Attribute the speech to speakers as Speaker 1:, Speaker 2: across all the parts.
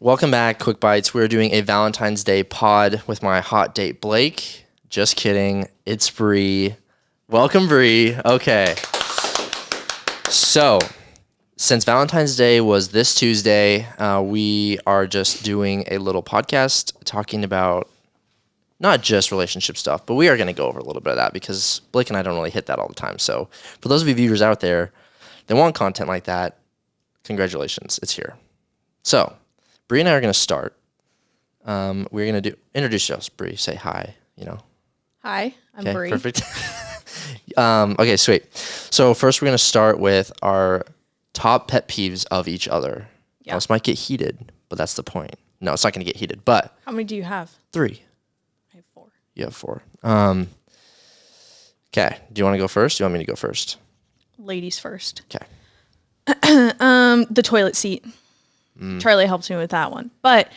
Speaker 1: Welcome back, Quick Bites. We're doing a Valentine's Day pod with my hot date, Blake. Just kidding. It's Bri. Welcome, Bri. Okay. So, since Valentine's Day was this Tuesday, we are just doing a little podcast talking about not just relationship stuff, but we are going to go over a little bit of that because Blake and I don't really hit that all the time. So, for those of you viewers out there that want content like that, congratulations. It's here. So, Bri and I are going to start. We're going to introduce yourselves. Bri, say hi,
Speaker 2: Hi, I'm
Speaker 1: Okay,
Speaker 2: Bri.
Speaker 1: perfect. Okay, sweet. So first we're going to start with our top pet peeves of each other.
Speaker 2: Yeah.
Speaker 1: Now, this might get heated, but that's the point. No, it's not going to get heated, but
Speaker 2: How many do you have?
Speaker 1: 3.
Speaker 2: I have 4.
Speaker 1: You have 4. Okay, do you want to go first? Do you want me to go first?
Speaker 2: Ladies first.
Speaker 1: Okay.
Speaker 2: The toilet seat. Charlie helped me with that one. But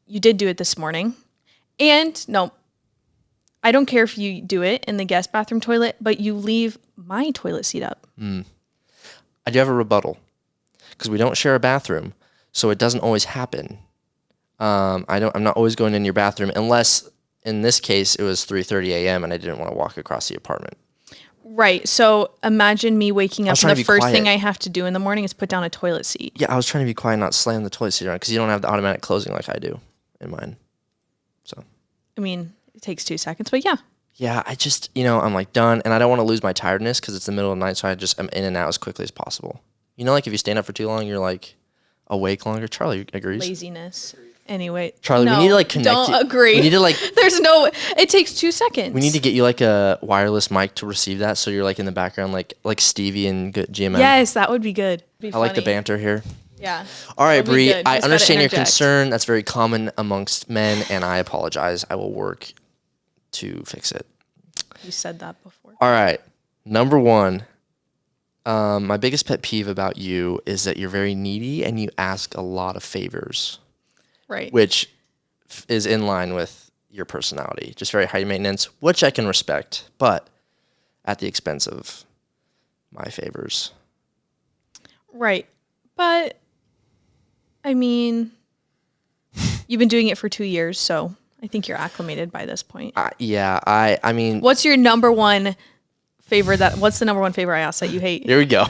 Speaker 2: you did do it this morning. And no, I don't care if you do it in the guest bathroom toilet, but you leave my toilet seat up.
Speaker 1: I do have a rebuttal because we don't share a bathroom, so it doesn't always happen. I'm not always going in your bathroom unless in this case it was 3:30 a.m. and I didn't want to walk across the apartment.
Speaker 2: Right. So imagine me waking up
Speaker 1: trying
Speaker 2: and
Speaker 1: to
Speaker 2: the
Speaker 1: be
Speaker 2: first
Speaker 1: quiet.
Speaker 2: thing I have to do in the morning is put down a toilet seat.
Speaker 1: Yeah, I was trying to be quiet and not slam the toilet seat around because you don't have the automatic closing like I do in mine. So.
Speaker 2: I mean, it takes 2 seconds, but yeah.
Speaker 1: Yeah, I just, I'm like done and I don't want to lose my tiredness because it's the middle of the night, so I just am in and out as quickly as possible. Like if you stand up for too long, you're like awake longer. Charlie agrees.
Speaker 2: Laziness. Anyway.
Speaker 1: Charlie,
Speaker 2: no,
Speaker 1: we need to like connect.
Speaker 2: Don't agree.
Speaker 1: We need to like.
Speaker 2: It takes 2 seconds.
Speaker 1: We need to get you like a wireless mic to receive that, so you're like in the background, like Stevie and GMM.
Speaker 2: Yes, that would be good.
Speaker 1: I like the banter here.
Speaker 2: Yeah.
Speaker 1: All right,
Speaker 2: That'd be
Speaker 1: Bri,
Speaker 2: good.
Speaker 1: I
Speaker 2: Just gotta
Speaker 1: understand your
Speaker 2: interject.
Speaker 1: concern. That's very common amongst men, and I apologize. I will work to fix it.
Speaker 2: You said that before.
Speaker 1: All right. Number 1, my biggest pet peeve about you is that you're very needy and you ask a lot of favors,
Speaker 2: Right.
Speaker 1: which is in line with your personality. Just very high maintenance, which I can respect, but at the expense of my favors.
Speaker 2: Right. But, I mean, you've been doing it for 2 years, so I think you're acclimated by this point.
Speaker 1: Yeah, I mean...
Speaker 2: What's your number one favor what's the number one favor I asked that you hate?
Speaker 1: Here we go.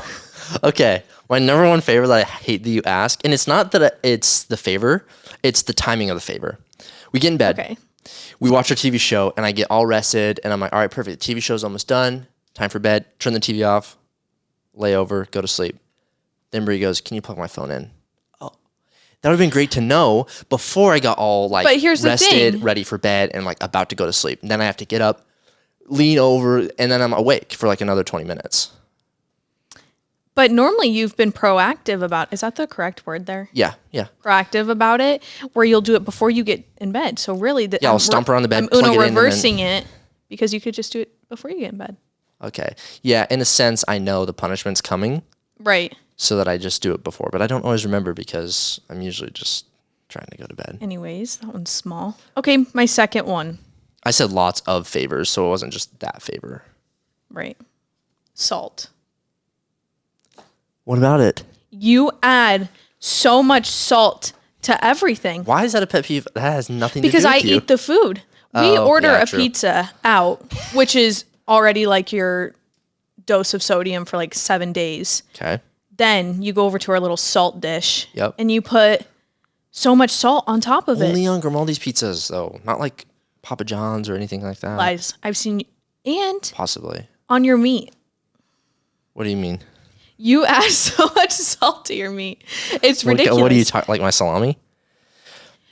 Speaker 1: Okay. My number 1 favor that I hate that you ask, and it's not that it's the favor, it's the timing of the favor. We get in bed.
Speaker 2: Okay.
Speaker 1: We watch our TV show, and I get all rested, and I'm like, all right, perfect. The TV show's almost done. Time for bed. Turn the TV off. Lay over. Go to sleep. Then Bri goes, can you plug my phone in? Oh, that would have been great to know before I got all like
Speaker 2: But here's the
Speaker 1: rested,
Speaker 2: thing.
Speaker 1: ready for bed, and like about to go to sleep. And then I have to get up, lean over, and then I'm awake for like another 20 minutes.
Speaker 2: But normally you've been proactive about, is that the correct word there?
Speaker 1: Yeah.
Speaker 2: Proactive about it, where you'll do it before you get in bed. So really,
Speaker 1: I'll stomp around the bed,
Speaker 2: I'm
Speaker 1: plug
Speaker 2: Uno
Speaker 1: it in, and then-
Speaker 2: reversing it because you could just do it before you get in bed.
Speaker 1: Okay. Yeah, in a sense, I know the punishment's coming,
Speaker 2: Right.
Speaker 1: so that I just do it before. But I don't always remember because I'm usually just trying to go to bed.
Speaker 2: Anyways, that one's small. Okay, my second one.
Speaker 1: I said lots of favors, so it wasn't just that favor.
Speaker 2: Right. Salt.
Speaker 1: What about it?
Speaker 2: You add so much salt to everything
Speaker 1: Why is that a pet peeve? That has nothing
Speaker 2: because
Speaker 1: to do
Speaker 2: I
Speaker 1: with you.
Speaker 2: eat the food. We
Speaker 1: Oh,
Speaker 2: order
Speaker 1: yeah,
Speaker 2: a
Speaker 1: true.
Speaker 2: pizza out, which is already like your dose of sodium for like 7 days.
Speaker 1: Okay.
Speaker 2: Then you go over to our little salt dish
Speaker 1: Yep.
Speaker 2: and you put so much salt on top of
Speaker 1: Only
Speaker 2: it.
Speaker 1: on Grimaldi's pizzas, though. Not like Papa John's or anything like that.
Speaker 2: Lies. I've seen and
Speaker 1: Possibly.
Speaker 2: on your meat.
Speaker 1: What do you mean?
Speaker 2: You add so much salt to your meat. It's ridiculous.
Speaker 1: What do you talk like my salami?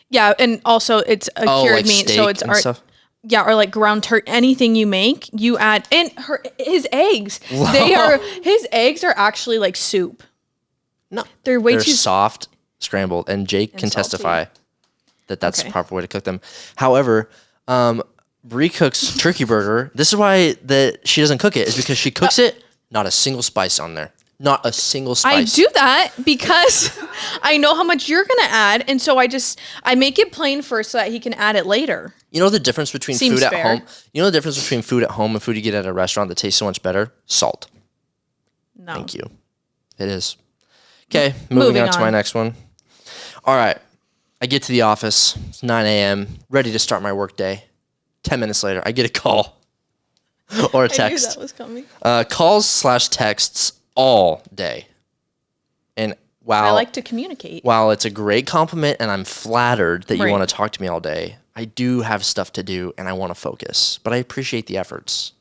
Speaker 2: Yeah, and also it's a cured
Speaker 1: like
Speaker 2: meat, so
Speaker 1: steak
Speaker 2: it's
Speaker 1: and stuff?
Speaker 2: yeah, or like ground turkey. Anything you make, you add. And his eggs, his eggs are actually like soup.
Speaker 1: No.
Speaker 2: They're way
Speaker 1: They're
Speaker 2: too
Speaker 1: soft, scrambled, and Jake can
Speaker 2: salty.
Speaker 1: testify that that's
Speaker 2: Okay.
Speaker 1: the proper way to cook them. However, Bri cooks turkey burger. This is why she doesn't cook it, is because she cooks it, not a single spice on there. Not a single spice.
Speaker 2: I do that because I know how much you're gonna add, and so I make it plain first so that he can add it later.
Speaker 1: You know the difference between
Speaker 2: Seems
Speaker 1: food at
Speaker 2: fair.
Speaker 1: home? You know the difference between food at home and food you get at a restaurant that tastes so much better? Salt.
Speaker 2: No.
Speaker 1: Thank you. It is. Okay, moving on to my next one. All right. I get to the office. It's 9 a.m. Ready to start my work day. 10 minutes later, I get a call or a text.
Speaker 2: I knew that was coming.
Speaker 1: Calls/texts all day. And
Speaker 2: I like to communicate.
Speaker 1: While it's a great compliment and I'm flattered that you
Speaker 2: Right.
Speaker 1: want to talk to me all day, I do have stuff to do and I want to focus. But I appreciate the efforts.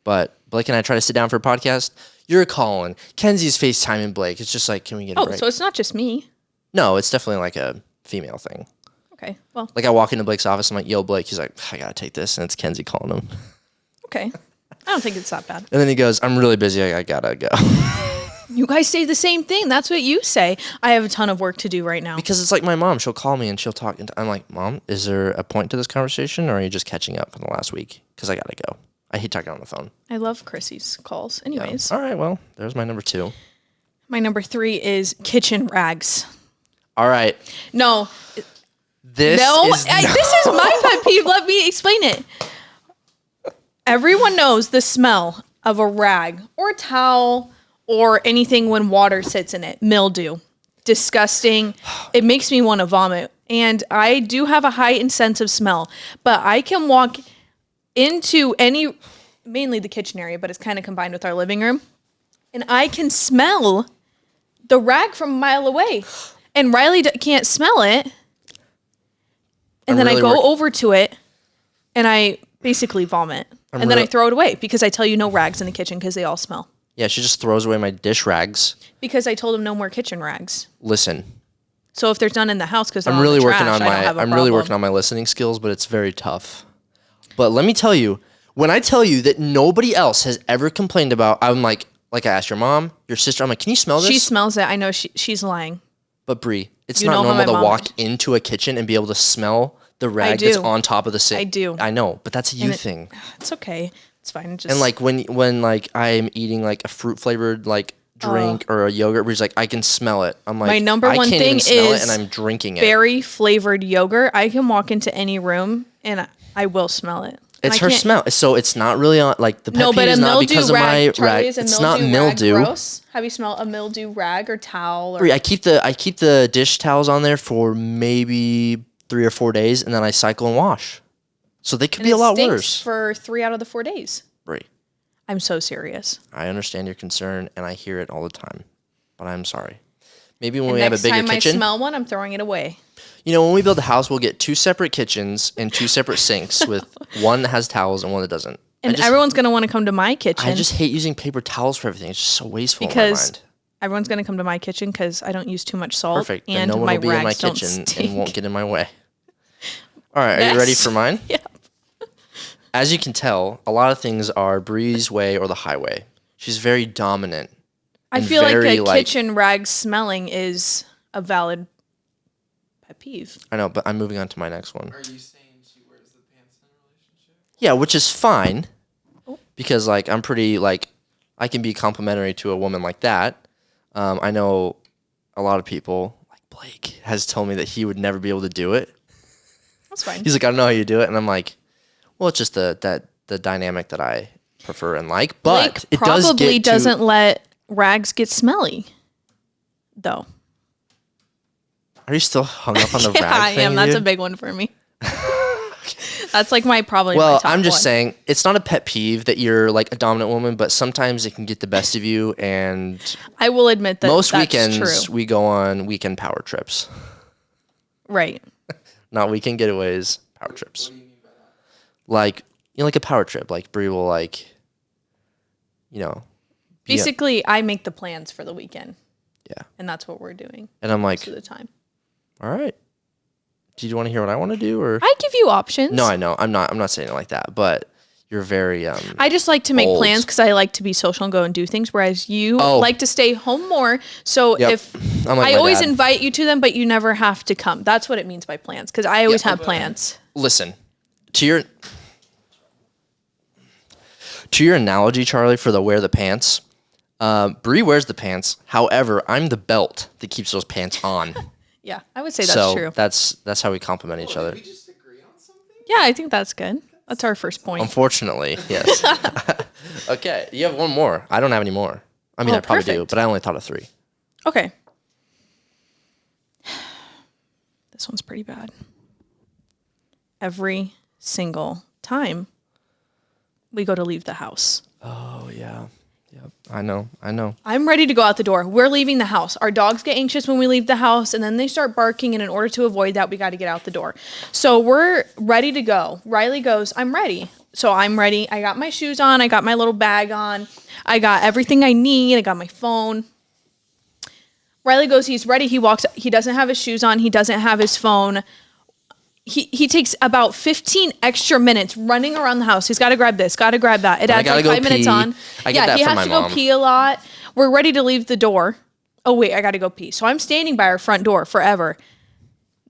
Speaker 1: But Blake and I try to sit down for a podcast. You're calling. Kenzie's FaceTiming Blake. It's just like, can we get a break?
Speaker 2: So it's not just me.
Speaker 1: No, it's definitely like a female thing.
Speaker 2: Okay, well.
Speaker 1: Like I walk into Blake's office, I'm like, yo, Blake. He's like, I got to take this. And it's Kenzie calling him.
Speaker 2: Okay. I don't think it's that bad.
Speaker 1: And then he goes, I'm really busy. I got to go.
Speaker 2: You guys say the same thing. That's what you say. I have a ton of work to do right now.
Speaker 1: Because it's like my mom. She'll call me and she'll talk. And I'm like, Mom, is there a point to this conversation or are you just catching up from the last week? Because I got to go. I hate talking on the phone.
Speaker 2: I love Chrissy's calls. Anyways.
Speaker 1: Yeah. All right. Well, there's my number 2.
Speaker 2: My number 3 is kitchen rags.
Speaker 1: All right.
Speaker 2: No.
Speaker 1: This is
Speaker 2: my pet peeve. Let me explain it. Everyone knows the smell of a rag or a towel or anything when water sits in it. Mildew. Disgusting. It makes me want to vomit. And I do have a heightened sense of smell. But I can walk into mainly the kitchen area, but it's kind of combined with our living room. And I can smell the rag from a mile away. And Riley can't smell it. And then I go over to it and I basically vomit. And then I throw it away because I tell you no rags in the kitchen because they all smell.
Speaker 1: Yeah, she just throws away my dish rags.
Speaker 2: Because I told him no more kitchen rags.
Speaker 1: Listen.
Speaker 2: So if there's none in the house because
Speaker 1: I'm really working on my listening skills, but it's very tough. But let me tell you, when I tell you that nobody else has ever complained about, I'm like I asked your mom, your sister, I'm like, can you smell this?
Speaker 2: She smells it. I know she's lying.
Speaker 1: But Bri, it's not normal to walk into a kitchen and be able to smell the rag that's on top of the sink.
Speaker 2: I do.
Speaker 1: I know, but that's a you thing.
Speaker 2: It's okay. It's fine.
Speaker 1: And like when like I'm eating like a fruit flavored like drink or a yogurt, Bri's like, I can smell it. I'm like,
Speaker 2: my number one
Speaker 1: thing
Speaker 2: thing is
Speaker 1: and I'm drinking it.
Speaker 2: Berry flavored yogurt. I can walk into any room and I will smell it.
Speaker 1: It's her smell. So it's not really on like the pet peeve is not because of my rag. It's not mildew.
Speaker 2: Gross. Have you smelled a mildew rag or towel? Or
Speaker 1: Bri, I keep the dish towels on there for maybe 3 or 4 days, and then I cycle and wash. So they could be a lot worse.
Speaker 2: For 3 out of the 4 days.
Speaker 1: Bri,
Speaker 2: I'm so serious.
Speaker 1: I understand your concern, and I hear it all the time, but I'm sorry. Maybe when we have a bigger kitchen.
Speaker 2: Next time I smell one, I'm throwing it away.
Speaker 1: You know, when we build a house, we'll get 2 separate kitchens and 2 separate sinks with one that has towels and one that doesn't.
Speaker 2: And everyone's going to want to come to my kitchen.
Speaker 1: I just hate using paper towels for everything. It's just so wasteful in my mind.
Speaker 2: Everyone's going to come to my kitchen because I don't use too much salt.
Speaker 1: Perfect.
Speaker 2: And
Speaker 1: no one
Speaker 2: my
Speaker 1: will be in my
Speaker 2: rags don't
Speaker 1: kitchen
Speaker 2: stink.
Speaker 1: and won't get in my way. All right, are you ready for mine?
Speaker 2: Yeah.
Speaker 1: As you can tell, a lot of things are Bri's way or the highway. She's very dominant.
Speaker 2: I feel like a kitchen rag smelling is a valid pet peeve.
Speaker 1: I know, but I'm moving on to my next one.
Speaker 3: Are you saying she wears the pants in a relationship?
Speaker 1: Yeah, which is fine. Because like I'm pretty like I can be complimentary to a woman like that. I know a lot of people like Blake has told me that he would never be able to do it.
Speaker 2: That's fine.
Speaker 1: He's like, I don't know how you do it, and I'm like, well, it's just the dynamic that I prefer and like. But
Speaker 2: Blake
Speaker 1: it
Speaker 2: probably doesn't let rags get smelly, though.
Speaker 1: Are you still hung up on the rag thing?
Speaker 2: I am. That's a big one for me. That's like probably my top
Speaker 1: I'm just
Speaker 2: one.
Speaker 1: saying, it's not a pet peeve that you're like a dominant woman, but sometimes it can get the best of you. And
Speaker 2: I will admit that
Speaker 1: most
Speaker 2: that's
Speaker 1: weekends
Speaker 2: true.
Speaker 1: we go on weekend power trips.
Speaker 2: Right.
Speaker 1: Not weekend getaways, power trips.
Speaker 3: What do you mean by that?
Speaker 1: Like, you know, like a power trip. Like Bri will like, you know.
Speaker 2: Basically, I make the plans for the weekend.
Speaker 1: Yeah.
Speaker 2: And that's what we're doing.
Speaker 1: And I'm like,
Speaker 2: most of the time.
Speaker 1: all right. Do you want to hear what I want to do, or
Speaker 2: I give you options.
Speaker 1: No, I know. I'm not saying it like that, but you're very
Speaker 2: I just like to make plans because I like to be social and go and do things, whereas you like to stay home more. So if
Speaker 1: I'm like
Speaker 2: I always
Speaker 1: dad.
Speaker 2: invite you to them, but you never have to come. That's what it means by plans, because I always have plans.
Speaker 1: Listen, to your analogy, Charlie, for the wear the pants. Bri wears the pants. However, I'm the belt that keeps those pants on.
Speaker 2: Yeah, I would say that's true.
Speaker 1: That's how we complement each other.
Speaker 3: Did we just agree on something?
Speaker 2: Yeah, I think that's good. That's our first point.
Speaker 1: Unfortunately, yes. Okay, you have one more. I don't have any more. I mean, I probably do,
Speaker 2: perfect.
Speaker 1: but I only thought of 3.
Speaker 2: Okay. This one's pretty bad. Every single time we go to leave the house.
Speaker 1: Oh, yeah. Yep. I know.
Speaker 2: I'm ready to go out the door. We're leaving the house. Our dogs get anxious when we leave the house, and then they start barking, and in order to avoid that, we got to get out the door. So we're ready to go. Riley goes, I'm ready. So I'm ready. I got my shoes on. I got my little bag on. I got everything I need. I got my phone. Riley goes, he's ready. He walks. He doesn't have his shoes on. He doesn't have his phone. He takes about 15 extra minutes running around the house. He's got to grab this, got to grab that. It adds like 5 minutes on.
Speaker 1: I get that
Speaker 2: he
Speaker 1: from
Speaker 2: has
Speaker 1: my
Speaker 2: to
Speaker 1: mom.
Speaker 2: go pee a lot. We're ready to leave the door. Oh, wait, I got to go pee. So I'm standing by our front door forever.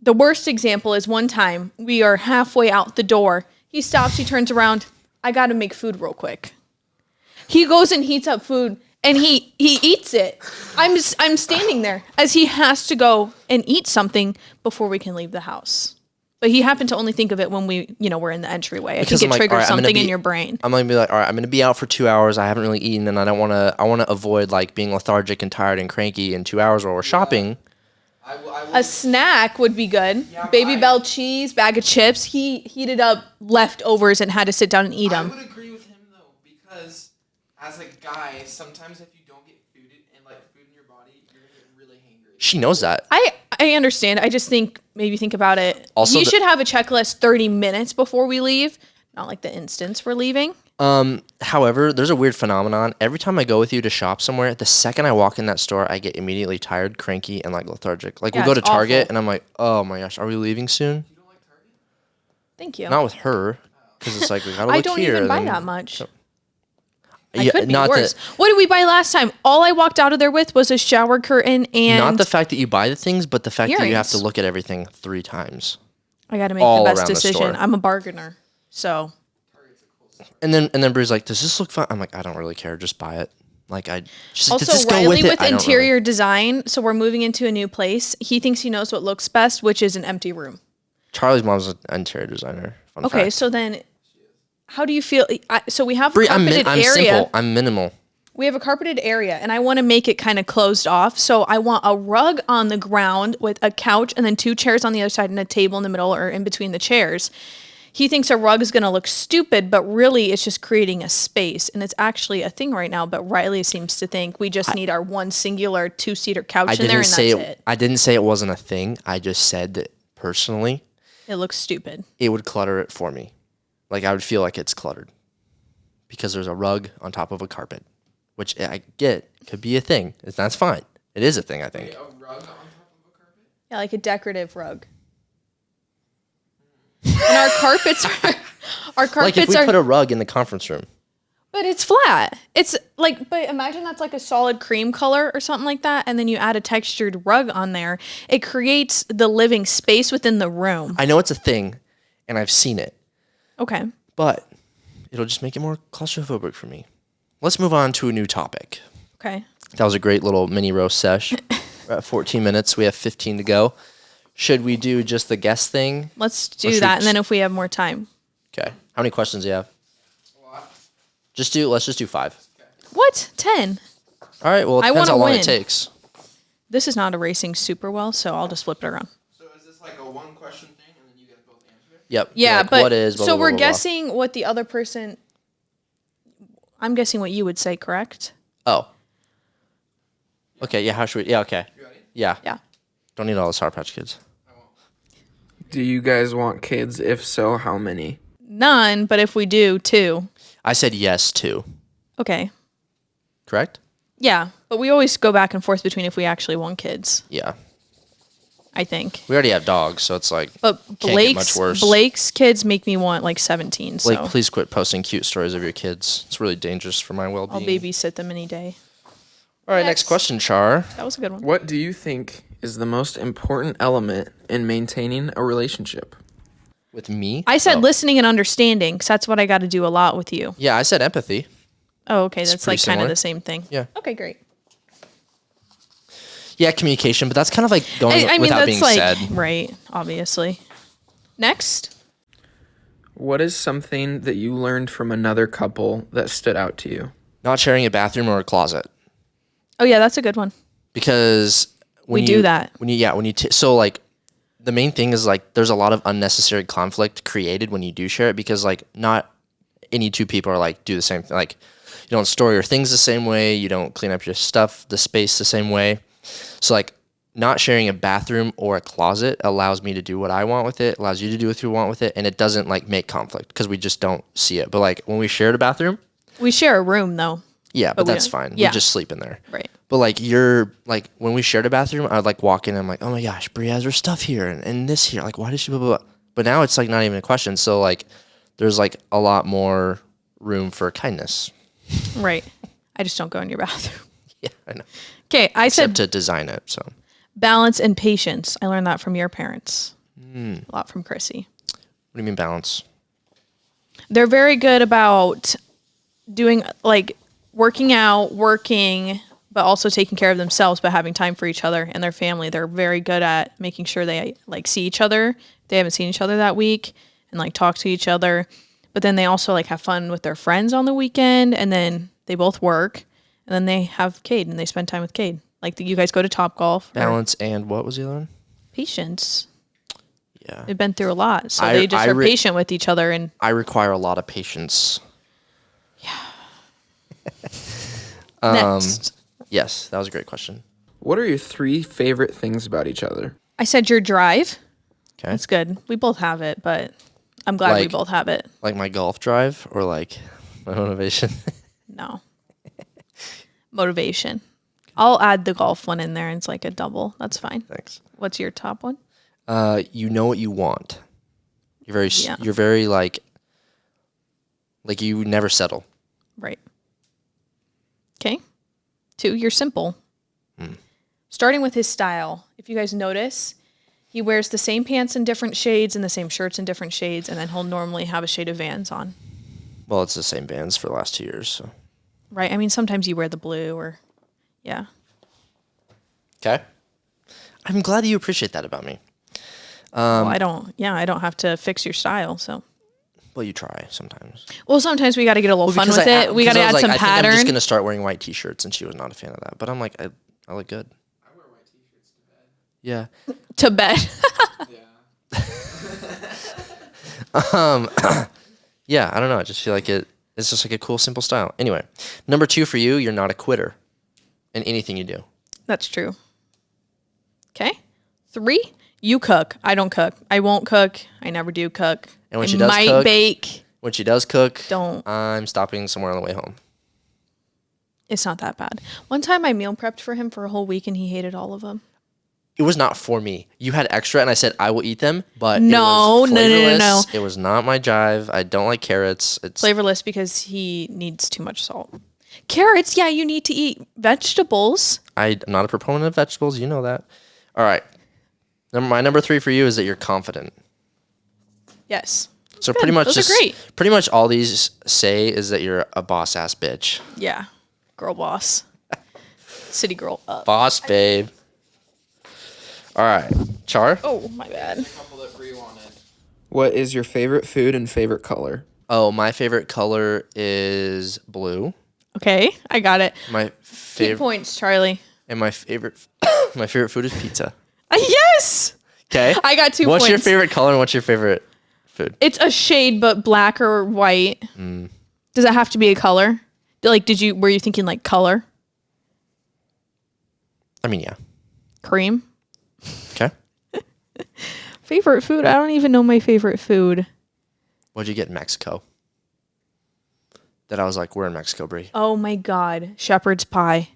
Speaker 2: The worst example is one time we are halfway out the door. He stops, he turns around. I got to make food real quick. He goes and heats up food and he eats it. I'm standing there as he has to go and eat something before we can leave the house. But he happened to only think of it when we're in the entryway. I think it triggers something in your brain.
Speaker 1: I'm going to be like, all right, I'm going to be out for 2 hours. I haven't really eaten, and I want to avoid like being lethargic and tired and cranky in 2 hours while we're shopping.
Speaker 3: I will,
Speaker 2: A snack would be good.
Speaker 3: Yeah,
Speaker 2: Baby Bell cheese, bag of chips. He heated up leftovers and had to sit down and eat
Speaker 3: I
Speaker 2: them.
Speaker 3: would agree with him though, because as a guy, sometimes if you don't get food in your body, you're gonna get really hangry.
Speaker 1: She knows that.
Speaker 2: I understand. I just think maybe think about it.
Speaker 1: Also,
Speaker 2: you should have a checklist 30 minutes before we leave, not like the instance we're leaving.
Speaker 1: However, there's a weird phenomenon. Every time I go with you to shop somewhere, the second I walk in that store, I get immediately tired, cranky, and like lethargic. Like
Speaker 2: Yeah,
Speaker 1: we'll go to
Speaker 2: it's
Speaker 1: Target,
Speaker 2: awful.
Speaker 1: and I'm like, oh my gosh, are we leaving soon?
Speaker 3: You don't like Target?
Speaker 2: Thank you.
Speaker 1: Not with her, because it's like we gotta look
Speaker 2: I don't
Speaker 1: here.
Speaker 2: even buy
Speaker 1: then-
Speaker 2: that much.
Speaker 1: So-
Speaker 2: I could be
Speaker 1: not
Speaker 2: worse.
Speaker 1: that-
Speaker 2: What did we buy last time? All I walked out of there with was a shower curtain and
Speaker 1: Not the fact that you buy the things, but the fact that you have to
Speaker 2: Earrings.
Speaker 1: look at everything 3 times.
Speaker 2: I got to make
Speaker 1: all
Speaker 2: the best
Speaker 1: around the
Speaker 2: decision.
Speaker 1: store.
Speaker 2: I'm a bargainer. So
Speaker 1: And then Bree's like, "Does this look fun?" I'm like, "I don't really care. Just buy it." Like she's like, "Does
Speaker 2: also
Speaker 1: this go
Speaker 2: Riley
Speaker 1: with it?"
Speaker 2: with
Speaker 1: I don't really.
Speaker 2: interior design. So we're moving into a new place. He thinks he knows what looks best, which is an empty room.
Speaker 1: Charlie's mom's an interior designer. Fun
Speaker 2: Okay,
Speaker 1: fact.
Speaker 2: so then how do you feel? So we have a
Speaker 1: Bree, I'm
Speaker 2: carpeted area.
Speaker 1: simple. I'm minimal.
Speaker 2: We have a carpeted area, and I want to make it kind of closed off. So I want a rug on the ground with a couch and then 2 chairs on the other side and a table in the middle or in between the chairs. He thinks a rug is going to look stupid, but really it's just creating a space. And it's actually a thing right now, but Riley seems to think we just need our one singular 2-seater couch in there and that's it.
Speaker 1: I didn't say it wasn't a thing. I just said that personally,
Speaker 2: It looks stupid.
Speaker 1: it would clutter it for me. Like I would feel like it's cluttered because there's a rug on top of a carpet, which I get could be a thing. That's fine. It is a thing, I think.
Speaker 3: Wait, a rug on top of a carpet?
Speaker 2: Yeah, like a decorative rug. And our carpets are,
Speaker 1: Like if we put a rug in the conference room.
Speaker 2: but it's flat. It's like, but imagine that's like a solid cream color or something like that, and then you add a textured rug on there. It creates the living space within the room.
Speaker 1: I know it's a thing, and I've seen it,
Speaker 2: Okay.
Speaker 1: but it'll just make it more claustrophobic for me. Let's move on to a new topic.
Speaker 2: Okay.
Speaker 1: That was a great little mini roast sesh. We're at 14 minutes. We have 15 to go. Should we do just the guest thing?
Speaker 2: Let's
Speaker 1: Or
Speaker 2: do
Speaker 1: should
Speaker 2: that,
Speaker 1: we
Speaker 2: and then if we have more time.
Speaker 1: Okay. How many questions do you have?
Speaker 3: What?
Speaker 1: Let's just do 5.
Speaker 2: What? 10.
Speaker 1: All right. Well, it
Speaker 2: I
Speaker 1: depends how
Speaker 2: wanna
Speaker 1: long
Speaker 2: win.
Speaker 1: it takes.
Speaker 2: This is not erasing super well, so I'll just flip it around.
Speaker 3: So is this like a one question thing and then you guys both answer it?
Speaker 1: Yep.
Speaker 2: Yeah,
Speaker 1: Like,
Speaker 2: but
Speaker 1: what is? Blah,
Speaker 2: so
Speaker 1: blah, blah,
Speaker 2: we're
Speaker 1: blah, blah.
Speaker 2: guessing what the other person. I'm guessing what you would say, correct?
Speaker 1: Oh. Okay. Yeah. How should we? Yeah. Okay.
Speaker 3: You ready?
Speaker 1: Yeah.
Speaker 2: Yeah.
Speaker 1: Don't need all the Sour Patch Kids.
Speaker 3: I won't.
Speaker 4: Do you guys want kids? If so, how many?
Speaker 2: None, but if we do, 2.
Speaker 1: I said yes to.
Speaker 2: Okay.
Speaker 1: Correct?
Speaker 2: Yeah, but we always go back and forth between if we actually want kids,
Speaker 1: Yeah.
Speaker 2: I think.
Speaker 1: We already have dogs, so it's like.
Speaker 2: But
Speaker 1: get much worse.
Speaker 2: Blake's kids make me want like 17, so
Speaker 1: Blake, please quit posting cute stories of your kids. It's really dangerous for my
Speaker 2: I'll
Speaker 1: well-being.
Speaker 2: babysit them any day.
Speaker 1: All right, next
Speaker 2: Next.
Speaker 1: question, Char.
Speaker 2: That was a good one.
Speaker 4: What do you think is the most important element in maintaining a relationship?
Speaker 1: With me?
Speaker 2: I said
Speaker 1: Oh.
Speaker 2: listening and understanding, because that's what I got to do a lot with you.
Speaker 1: Yeah, I said empathy.
Speaker 2: Oh, okay, that's like
Speaker 1: pretty
Speaker 2: kind of
Speaker 1: similar.
Speaker 2: the same thing.
Speaker 1: Yeah.
Speaker 2: Okay, great.
Speaker 1: Yeah, communication, but that's kind of like going
Speaker 2: I mean,
Speaker 1: without
Speaker 2: that's
Speaker 1: being
Speaker 2: like
Speaker 1: said.
Speaker 2: right, obviously. Next,
Speaker 4: What is something that you learned from another couple that stood out to you?
Speaker 1: Not sharing a bathroom or a closet.
Speaker 2: oh yeah, that's a good one.
Speaker 1: Because when
Speaker 2: We do that.
Speaker 1: so like the main thing is like there's a lot of unnecessary conflict created when you do share it because like not any two people are like do the same thing. Like you don't store your things the same way. You don't clean up your stuff, the space the same way. So like not sharing a bathroom or a closet allows me to do what I want with it, allows you to do what you want with it, and it doesn't like make conflict because we just don't see it. But like when we shared a bathroom,
Speaker 2: We share a room though.
Speaker 1: yeah, but
Speaker 2: we
Speaker 1: that's
Speaker 2: don't-
Speaker 1: fine.
Speaker 2: yeah.
Speaker 1: We just sleep in there.
Speaker 2: Right.
Speaker 1: But like you're like when we shared a bathroom, I would like walk in and I'm like, oh my gosh, Bri has her stuff here and this here. Like why does she blah, blah, blah. But now it's like not even a question. So like there's like a lot more room for kindness.
Speaker 2: Right. I just don't go in your bathroom.
Speaker 1: Yeah, I know.
Speaker 2: Okay, I
Speaker 1: Except
Speaker 2: said
Speaker 1: to design it. So
Speaker 2: balance and patience. I learned that from your parents.
Speaker 1: Hmm.
Speaker 2: A lot from Chrissy.
Speaker 1: what do you mean balance?
Speaker 2: They're very good about doing like working out, working, but also taking care of themselves, but having time for each other and their family. They're very good at making sure they like see each other. They haven't seen each other that week and like talk to each other. But then they also like have fun with their friends on the weekend, and then they both work, and then they have Cade and they spend time with Cade. Like you guys go to Top Golf.
Speaker 1: Balance and what was the other one?
Speaker 2: Patience.
Speaker 1: Yeah.
Speaker 2: They've been through a lot, so
Speaker 1: I-
Speaker 2: they just
Speaker 1: I
Speaker 2: are
Speaker 1: re-
Speaker 2: patient with each other. And
Speaker 1: I require a lot of patience.
Speaker 2: next,
Speaker 1: Yes, that was a great question.
Speaker 4: What are your 3 favorite things about each other?
Speaker 2: I said your drive.
Speaker 1: Okay.
Speaker 2: That's good. We both have it, but I'm glad we
Speaker 1: Like-
Speaker 2: both have it.
Speaker 1: Like my golf drive or like my motivation?
Speaker 2: No. Motivation. I'll add the golf one in there and it's like a double. That's fine.
Speaker 1: Thanks.
Speaker 2: What's your top one?
Speaker 1: You know what you want. You're very
Speaker 2: Yeah.
Speaker 1: you're very like you never settle.
Speaker 2: Right. Okay. 2, you're simple. Starting with his style. If you guys notice, he wears the same pants in different shades and the same shirts in different shades, and then he'll normally have a shade of Vans on.
Speaker 1: Well, it's the same bands for the last 2 years, so.
Speaker 2: Right? I mean, sometimes you wear the blue or, yeah.
Speaker 1: Okay. I'm glad that you appreciate that about me.
Speaker 2: Well, I don't have to fix your style, so.
Speaker 1: Well, you try sometimes.
Speaker 2: Well, sometimes we got to get a little fun with it. We got to add some
Speaker 1: I think I'm
Speaker 2: pattern.
Speaker 1: just gonna start wearing white T-shirts, and she was not a fan of that. But I'm like, I look good.
Speaker 3: I wear white t-shirts to bed.
Speaker 1: Yeah.
Speaker 2: To bed.
Speaker 3: Yeah.
Speaker 1: Yeah. I don't know. I just feel like it's just like a cool, simple style. Anyway, number 2 for you, you're not a quitter in anything you do.
Speaker 2: That's true. Okay. 3, you cook. I don't cook. I won't cook. I never do cook.
Speaker 1: And when
Speaker 2: I
Speaker 1: she does
Speaker 2: might
Speaker 1: cook-
Speaker 2: bake.
Speaker 1: When she does cook,
Speaker 2: Don't.
Speaker 1: I'm stopping somewhere on the way home.
Speaker 2: It's not that bad. One time I meal prepped for him for a whole week and he hated all of them.
Speaker 1: It was not for me. You had extra, and I said I will eat them, but
Speaker 2: No,
Speaker 1: it was
Speaker 2: no, no, no,
Speaker 1: flavorless.
Speaker 2: no.
Speaker 1: It was not my jive. I don't like carrots. It's
Speaker 2: Flavorless because he needs too much salt. Carrots, yeah, you need to eat vegetables.
Speaker 1: I'm not a proponent of vegetables. You know that. All right. My number 3 for you is that you're confident.
Speaker 2: Yes.
Speaker 1: So
Speaker 2: Good.
Speaker 1: pretty much
Speaker 2: Those are great.
Speaker 1: pretty much all these say is that you're a boss ass bitch.
Speaker 2: Yeah. Girl boss. City girl up.
Speaker 1: Boss babe. All right. Char?
Speaker 2: Oh, my bad.
Speaker 3: A couple that Bri wanted.
Speaker 4: What is your favorite food and favorite color?
Speaker 1: Oh, my favorite color is blue.
Speaker 2: Okay, I got it.
Speaker 1: My
Speaker 2: 2
Speaker 1: favorite
Speaker 2: points, Charlie.
Speaker 1: and my favorite food is pizza.
Speaker 2: Yes!
Speaker 1: Okay.
Speaker 2: I got 2
Speaker 1: What's
Speaker 2: points.
Speaker 1: your favorite color and what's your favorite food?
Speaker 2: It's a shade, but black or white.
Speaker 1: Mm.
Speaker 2: Does it have to be a color? Were you thinking like color?
Speaker 1: I mean, yeah.
Speaker 2: Cream?
Speaker 1: Okay.
Speaker 2: Favorite food? I don't even know my favorite food.
Speaker 1: What'd you get in Mexico? That I was like, we're in Mexico, Bri.
Speaker 2: Oh my God. Shepherd's pie.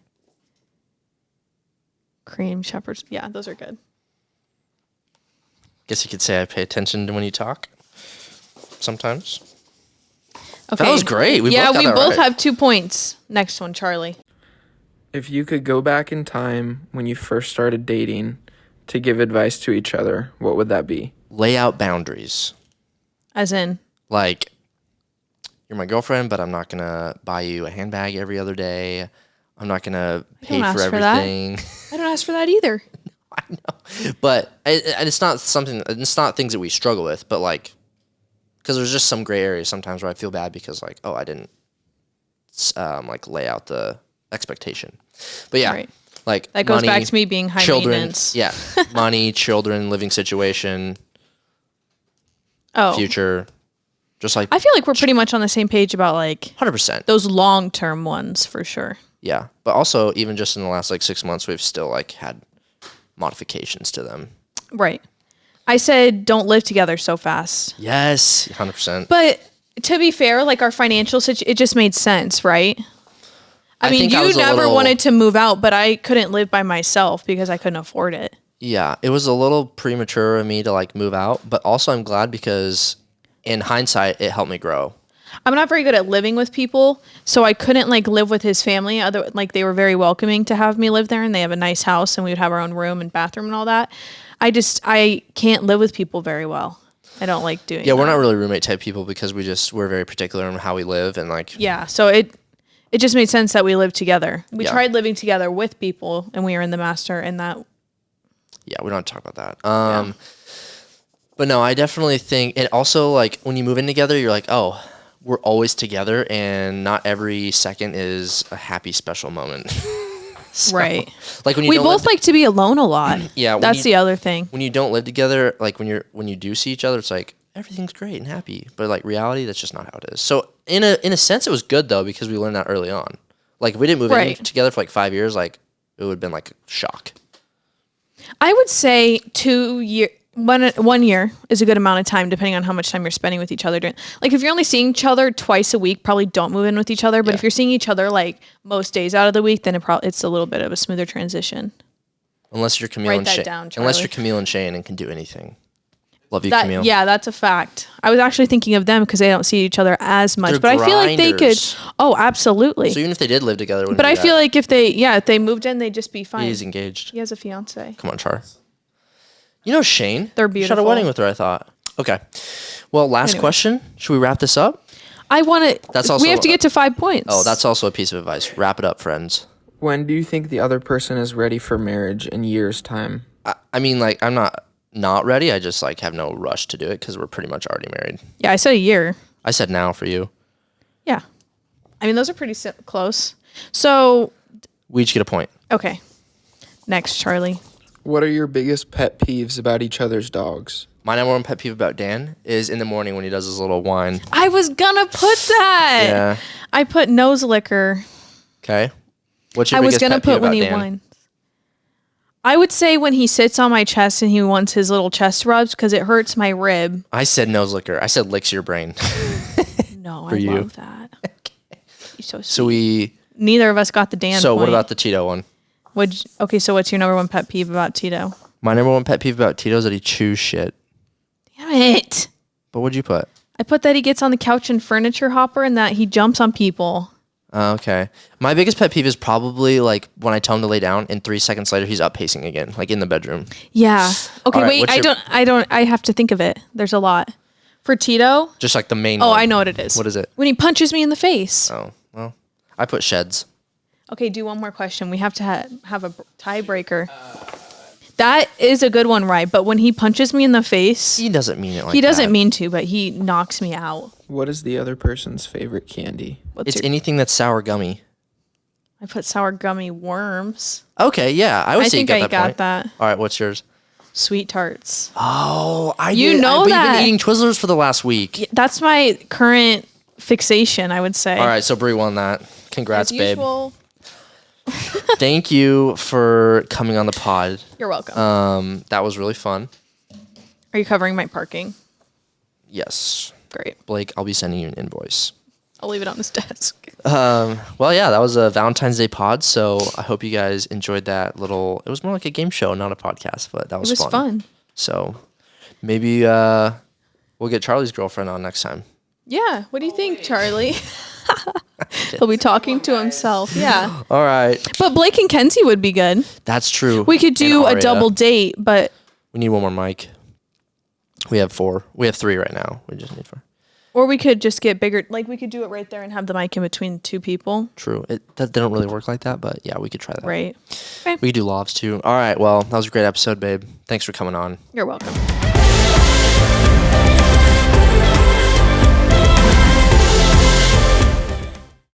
Speaker 2: Cream, shepherd's. Yeah, those are good.
Speaker 1: Guess you could say I pay attention to when you talk. Sometimes.
Speaker 2: Okay.
Speaker 1: That was great. We
Speaker 2: yeah,
Speaker 1: both got
Speaker 2: we
Speaker 1: that
Speaker 2: both
Speaker 1: right.
Speaker 2: have 2 points. Next one, Charlie.
Speaker 4: If you could go back in time when you first started dating to give advice to each other, what would that be?
Speaker 1: Lay out boundaries.
Speaker 2: As in,
Speaker 1: Like, you're my girlfriend, but I'm not going to buy you a handbag every other day. I'm not going to pay
Speaker 2: don't
Speaker 1: for
Speaker 2: ask for that.
Speaker 1: everything.
Speaker 2: I don't ask for that either.
Speaker 1: I know. But it's not things that we struggle with, but like, because there's just some gray areas sometimes where I feel bad because like, oh, I didn't like lay out the expectation. But yeah,
Speaker 2: Right.
Speaker 1: Like
Speaker 2: That goes
Speaker 1: money,
Speaker 2: back to me being high
Speaker 1: children,
Speaker 2: maintenance.
Speaker 1: yeah, money, children, living situation,
Speaker 2: Oh,
Speaker 1: future, just like
Speaker 2: I feel like we're pretty much on the same page about like
Speaker 1: 100%.
Speaker 2: those long-term ones for sure.
Speaker 1: Yeah, but also even just in the last like 6 months, we've still like had modifications to them.
Speaker 2: Right. I said don't live together so fast.
Speaker 1: Yes, 100%.
Speaker 2: But to be fair, like our financial situation, it just made sense, right? I mean,
Speaker 1: think I
Speaker 2: you
Speaker 1: was a
Speaker 2: never
Speaker 1: little-
Speaker 2: wanted to move out, but I couldn't live by myself because I couldn't afford it.
Speaker 1: Yeah, it was a little premature of me to like move out, but also I'm glad because in hindsight, it helped me grow.
Speaker 2: I'm not very good at living with people, so I couldn't like live with his family. Other like they were very welcoming to have me live there, and they have a nice house, and we would have our own room and bathroom and all that. I can't live with people very well. I don't like doing.
Speaker 1: Yeah, we're
Speaker 2: that.
Speaker 1: not really roommate type people because we're very particular on how we live and like.
Speaker 2: Yeah, so it just made sense that we lived together. We
Speaker 1: Yeah.
Speaker 2: tried living together with people, and we were in the master, and that.
Speaker 1: Yeah, we don't have to talk about that. But no, I definitely think, and also like when you move in together, you're like, oh, we're always together, and not every second is a happy, special moment. So,
Speaker 2: Right.
Speaker 1: Like when you
Speaker 2: We
Speaker 1: don't
Speaker 2: both
Speaker 1: live,
Speaker 2: like to be alone a lot.
Speaker 1: Yeah, when
Speaker 2: That's
Speaker 1: you-
Speaker 2: the other thing.
Speaker 1: when you don't live together, like when you do see each other, it's like everything's great and happy. But like reality, that's just not how it is. So in a sense, it was good though because we learned that early on. Like if we didn't move in
Speaker 2: Right.
Speaker 1: together for like 5 years, like it would have been like a shock.
Speaker 2: I would say 1 year is a good amount of time, depending on how much time you're spending with each other. Like if you're only seeing each other twice a week, probably don't move in with each other. But if
Speaker 1: Yeah.
Speaker 2: you're seeing each other like most days out of the week, then it's a little bit of a smoother transition.
Speaker 1: Unless you're Camille
Speaker 2: Write
Speaker 1: and
Speaker 2: that
Speaker 1: Shane.
Speaker 2: down,
Speaker 1: Unless
Speaker 2: Charlie.
Speaker 1: you're Camille and Shane and can do anything. Love you,
Speaker 2: That
Speaker 1: Camille.
Speaker 2: yeah, that's a fact. I was actually thinking of them because they don't see each other as much,
Speaker 1: They're
Speaker 2: but I feel like they could.
Speaker 1: grinders.
Speaker 2: Oh, absolutely.
Speaker 1: So even if they did live together, it wouldn't
Speaker 2: But
Speaker 1: be
Speaker 2: I
Speaker 1: that.
Speaker 2: feel like if they moved in, they'd just be fine.
Speaker 1: He's engaged.
Speaker 2: He has a fiance.
Speaker 1: Come on, Char. You know Shane?
Speaker 2: They're
Speaker 1: You had a
Speaker 2: beautiful.
Speaker 1: wedding with her, I thought. Okay. Well, last
Speaker 2: Anyway.
Speaker 1: question. Should we wrap this up?
Speaker 2: I want to.
Speaker 1: That's also-
Speaker 2: We have to get to 5 points.
Speaker 1: Oh, that's also a piece of advice. Wrap it up, friends.
Speaker 4: When do you think the other person is ready for marriage in years' time?
Speaker 1: I mean, like, I'm not ready. I just, like, have no rush to do it because we're pretty much already married.
Speaker 2: Yeah, I said a year.
Speaker 1: I said now for you.
Speaker 2: Yeah. I mean, those are pretty close. So,
Speaker 1: We each get a point.
Speaker 2: okay. Next, Charlie.
Speaker 4: What are your biggest pet peeves about each other's dogs?
Speaker 1: My number one pet peeve about Dan is in the morning when he does his little whine.
Speaker 2: I was gonna put that.
Speaker 1: Yeah.
Speaker 2: I put nose liquor.
Speaker 1: Okay. What's your
Speaker 2: I was
Speaker 1: biggest
Speaker 2: gonna
Speaker 1: pet peeve
Speaker 2: put when
Speaker 1: about
Speaker 2: he
Speaker 1: Dan?
Speaker 2: whines. I would say when he sits on my chest and he wants his little chest rubs because it hurts my rib.
Speaker 1: I said nose liquor. I said licks your brain.
Speaker 2: No,
Speaker 1: For
Speaker 2: I
Speaker 1: you.
Speaker 2: love that. You're so sweet.
Speaker 1: So we.
Speaker 2: Neither of us got the Dan
Speaker 1: So
Speaker 2: point.
Speaker 1: what about the Tito one?
Speaker 2: Okay, so what's your number one pet peeve about Tito?
Speaker 1: My number one pet peeve about Tito is that he chews shit.
Speaker 2: Damn it.
Speaker 1: But what'd you put?
Speaker 2: I put that he gets on the couch and furniture hopper and that he jumps on people.
Speaker 1: Okay. My biggest pet peeve is probably like when I tell him to lay down and 3 seconds later he's up pacing again, like in the bedroom.
Speaker 2: Yeah. Okay,
Speaker 1: All right,
Speaker 2: wait,
Speaker 1: what's your-
Speaker 2: I have to think of it. There's a lot. For Tito,
Speaker 1: Just like the main
Speaker 2: oh,
Speaker 1: one.
Speaker 2: I know what it is.
Speaker 1: What is it?
Speaker 2: When he punches me in the face.
Speaker 1: Oh, well, I put sheds.
Speaker 2: Okay, do one more question. We have to have a tiebreaker. That is a good one, right? But when he punches me in the face,
Speaker 1: He doesn't mean it like
Speaker 2: he doesn't
Speaker 1: that.
Speaker 2: mean to, but he knocks me out.
Speaker 4: What is the other person's favorite candy?
Speaker 2: What's
Speaker 1: It's
Speaker 2: your-
Speaker 1: anything that's sour gummy.
Speaker 2: I put sour gummy worms.
Speaker 1: Okay, yeah. I would
Speaker 2: I
Speaker 1: say you
Speaker 2: think
Speaker 1: got
Speaker 2: I
Speaker 1: that
Speaker 2: got
Speaker 1: point.
Speaker 2: that.
Speaker 1: All right, what's yours?
Speaker 2: Sweet tarts.
Speaker 1: Oh,
Speaker 2: You know
Speaker 1: But
Speaker 2: that.
Speaker 1: you've been eating Twizzlers for the last week.
Speaker 2: That's my current fixation, I would say.
Speaker 1: All right, so Brie won that. Congrats,
Speaker 2: As
Speaker 1: babe.
Speaker 2: usual,
Speaker 1: Thank you for coming on the pod.
Speaker 2: you're welcome.
Speaker 1: That was really fun.
Speaker 2: Are you covering my parking?
Speaker 1: Yes.
Speaker 2: Great.
Speaker 1: Blake, I'll be sending you an invoice.
Speaker 2: I'll leave it on his desk.
Speaker 1: Well, yeah, that was a Valentine's Day pod. So I hope you guys enjoyed that little. It was more like a game show, not a podcast, but that
Speaker 2: It
Speaker 1: was,
Speaker 2: was fun.
Speaker 1: So maybe we'll get Charlie's girlfriend on next time.
Speaker 2: Yeah. What do you think, Charlie? He'll be talking to himself. Yeah.
Speaker 1: All right,
Speaker 2: But Blake and Kenzie would be good.
Speaker 1: that's true.
Speaker 2: We could do
Speaker 1: And
Speaker 2: a
Speaker 1: Aria.
Speaker 2: double date, but
Speaker 1: We need one more mic. We have 4. We have 3 right now. We just need 4.
Speaker 2: or we could just get bigger. Like we could do it right there and have the mic in between two people.
Speaker 1: True. That they don't really work like that, but yeah, we could try that.
Speaker 2: Right.
Speaker 1: We could do lobs too. All right. Well, that was a great episode, babe. Thanks for coming on.
Speaker 2: You're welcome.